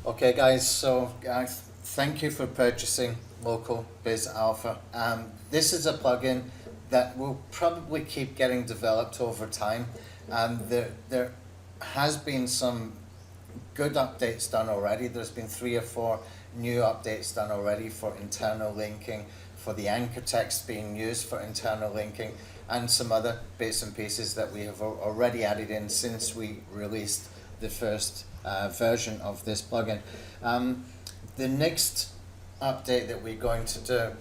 Okay, guys, so thank you for purchasing Local Biz Alpha. This is a plugin that will probably keep getting developed over time. There has been some good updates done already. There's been 3 or 4 new updates done already for internal linking, for the anchor text being used for internal linking, and some other bits and pieces that we have already added in since we released the first version of this plugin. The next update that we're going to do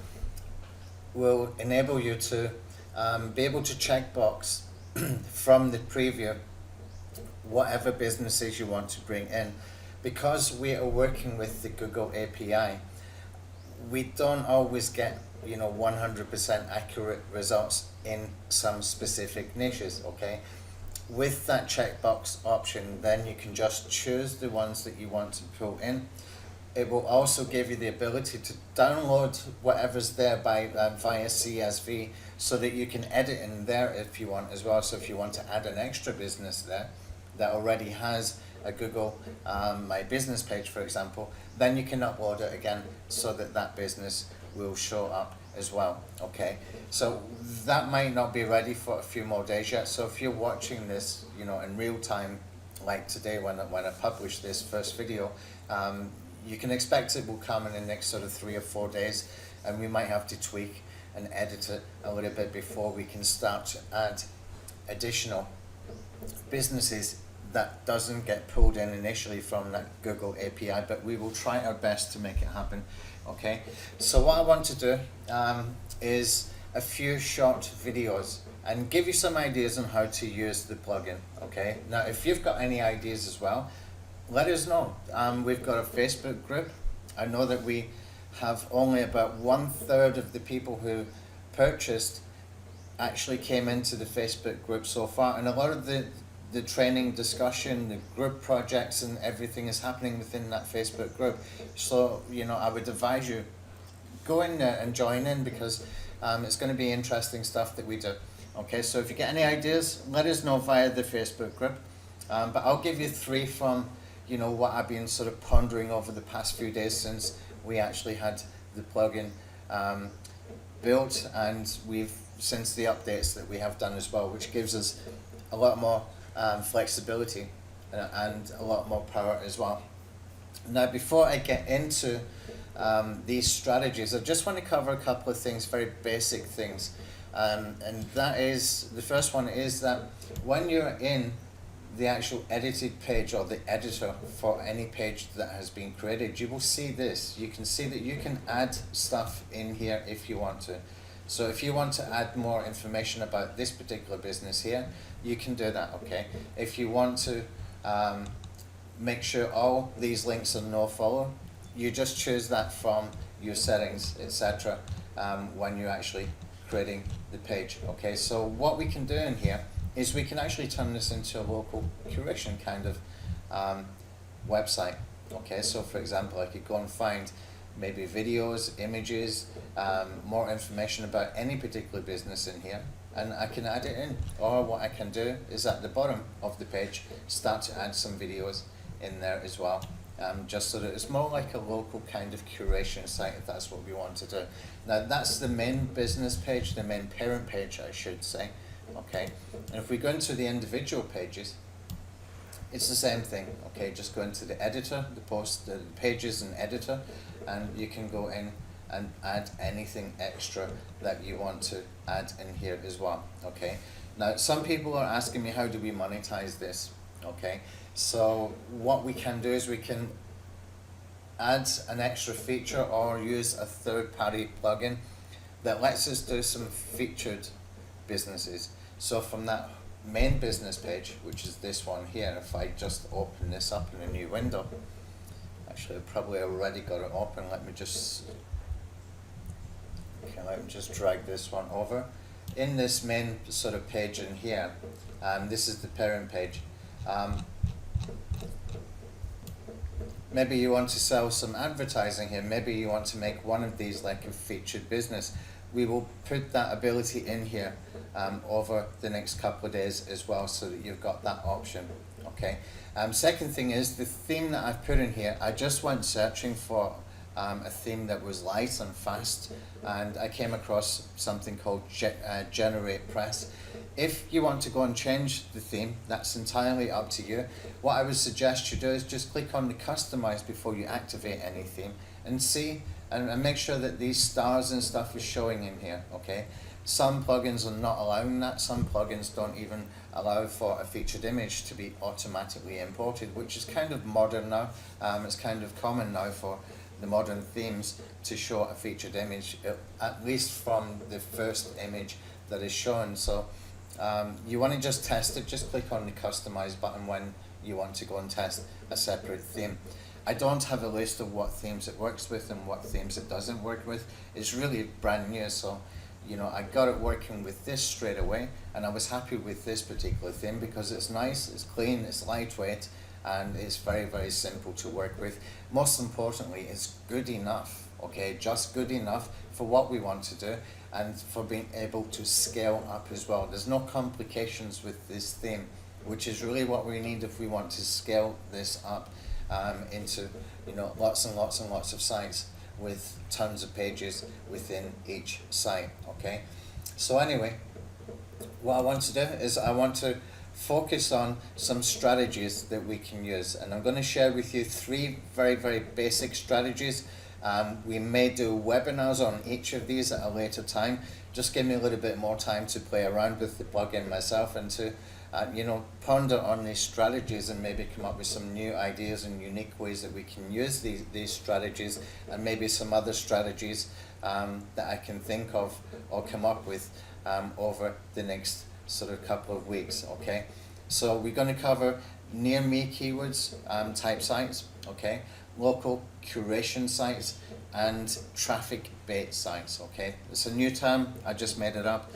will enable you to be able to checkbox from the preview whatever businesses you want to bring in. Because we are working with the Google API, we don't always get 100% accurate results in some specific niches. Okay, with that checkbox option, then you can just choose the ones that you want to pull in. It will also give you the ability to download whatever's there via CSV, so that you can edit in there if you want as well. So if you want to add an extra business there that already has a Google My Business page, for example, then you can upload it again so that that business will show up as well. Okay, so that might not be ready for a few more days yet. So if you're watching this, in real time, like today when I publish this first video, you can expect it will come in the next sort of 3 or 4 days, and we might have to tweak and edit it a little bit before we can start to add additional businesses that doesn't get pulled in initially from that Google API, but we will try our best to make it happen. Okay, so what I want to do is a few short videos and give you some ideas on how to use the plugin. Okay, now if you've got any ideas as well, let us know. We've got a Facebook group. I know that we have only about 1/3 of the people who purchased actually came into the Facebook group so far, and a lot of the training discussion, the group projects and everything is happening within that Facebook group. So I would advise you, go in there and join in, because it's going to be interesting stuff that we do. Okay, so if you get any ideas, let us know via the Facebook group. But I'll give you 3 from what I've been sort of pondering over the past few days since we actually had the plugin built, and since the updates that we have done as well, which gives us a lot more flexibility and a lot more power as well. Now, before I get into these strategies, I just want to cover a couple of things, very basic things, and that is, the first one is that when you're in the actual edited page or the editor for any page that has been created, you will see this. You can see that you can add stuff in here if you want to. So if you want to add more information about this particular business here, you can do that. Okay, if you want to make sure all these links are no follow, you just choose that from your settings, etc., when you're actually creating the page. Okay, so what we can do in here is we can actually turn this into a local curation kind of website. Okay, so for example, I could go and find maybe videos, images, more information about any particular business in here, and I can add it in. Or what I can do is at the bottom of the page start to add some videos in there as well, just so that it's more like a local kind of curation site, if that's what we want to do. Now that's the main business page, the main parent page I should say. Okay, and if we go into the individual pages, it's the same thing. Okay, just go into the editor, the pages and editor, and you can go in and add anything extra that you want to add in here as well. Okay, now some people are asking me, how do we monetize this? Okay, so what we can do is we can add an extra feature or use a third-party plugin that lets us do some featured businesses. So from that main business page, which is this one here, if I just open this up in a new window, actually I've probably already got it open, let me just drag this one over. In this main sort of page in here, this is the parent page. Maybe you want to sell some advertising here, maybe you want to make one of these like a featured business. We will put that ability in here over the next couple of days as well, so that you've got that option. okay? Second thing is the theme that I've put in here. I just went searching for a theme that was light and fast, and I came across something called Generate Press. If you want to go and change the theme, that's entirely up to you. What I would suggest you do is just click on the customize before you activate any theme and see and make sure that these stars and stuff is showing in here, okay? Some plugins are not allowing that. Some plugins don't even allow for a featured image to be automatically imported, which is kind of modern now. It's kind of common now for the modern themes to show a featured image, at least from the first image that is shown. So you want to just test it. Just click on the customize button when you want to go and test a separate theme. I don't have a list of what themes it works with and what themes it doesn't work with. It's really brand new, so you know, I got it working with this straight away, and I was happy with this particular theme because it's nice, it's clean, it's lightweight, and it's very, very simple to work with. Most importantly, it's good enough, okay, just good enough for what we want to do and for being able to scale up as well. There's no complications with this theme, which is really what we need if we want to scale this up into, you know, lots and lots and lots of sites with tons of pages within each site, okay? So anyway, what I want to do is I want to focus on some strategies that we can use, and I'm going to share with you 3 very, very basic strategies. We may do webinars on each of these at a later time. Just give me a little bit more time to play around with the plugin myself and to you know, ponder on these strategies and maybe come up with some new ideas and unique ways that we can use these strategies, and maybe some other strategies that I can think of or come up with over the next sort of couple of weeks, okay? So we're going to cover near me keywords type sites, okay? Local curation sites and traffic bait sites, okay? It's a new term, I just made it up.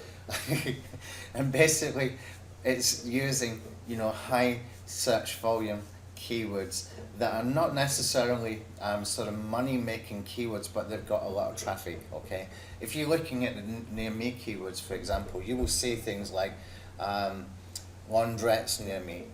And basically it's using, you know, high search volume keywords that are not necessarily sort of money making keywords, but they've got a lot of traffic, okay? If you're looking at the near me keywords, for example, you will see things like laundrettes near me,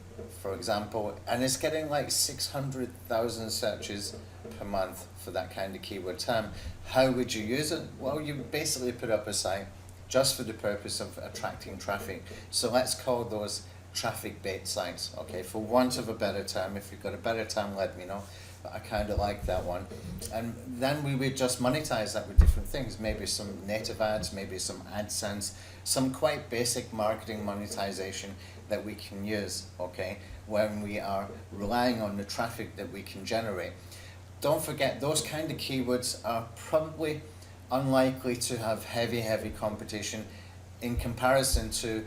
for example, and it's getting like 600,000 searches per month for that kind of keyword term. How would you use it? Well, you basically put up a site just for the purpose of attracting traffic. So let's call those traffic bait sites, okay? For want of a better term, if you've got a better term, let me know. But I kind of like that one. And then we would just monetize that with different things. Maybe some native ads, maybe some AdSense, some quite basic marketing monetization that we can use, okay? When we are relying on the traffic that we can generate. Don't forget, those kind of keywords are probably unlikely to have heavy competition in comparison to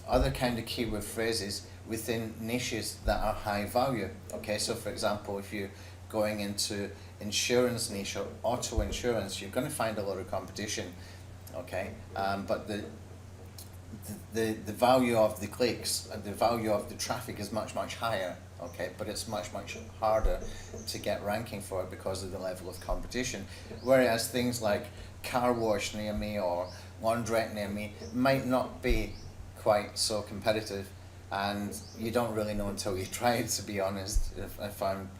other kind of keyword phrases within niches that are high value, okay? So for example, if you're going into insurance niche or auto insurance, you're going to find a lot of competition, okay? But the value of the clicks and the value of the traffic is much higher, okay? But it's much harder to get ranking for it because of the level of competition. Whereas things like car wash near me or laundrette near me might not be quite so competitive, and you don't really know until you try it, to be honest. If I'm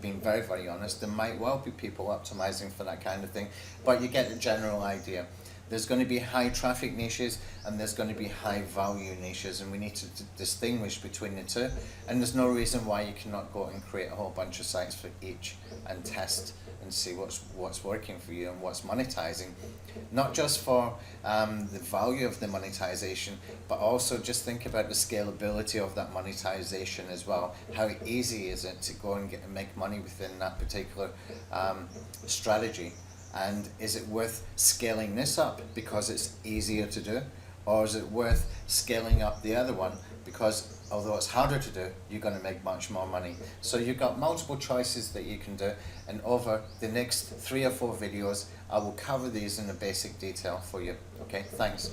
being very honest, there might well be people optimizing for that kind of thing, but you get the general idea. There's going to be high traffic niches and there's going to be high value niches, and we need to distinguish between the two, and there's no reason why you cannot go and create a whole bunch of sites for each and test and see what's working for you and what's monetizing. Not just for the value of the monetization, but also just think about the scalability of that monetization as well. How easy is it to go and make money within that particular strategy? And is it worth scaling this up because it's easier to do? Or is it worth scaling up the other one because although it's harder to do, you're going to make much more money? So you've got multiple choices that you can do, and over the next 3 or 4 videos I will cover these in a basic detail for you. Okay, thanks.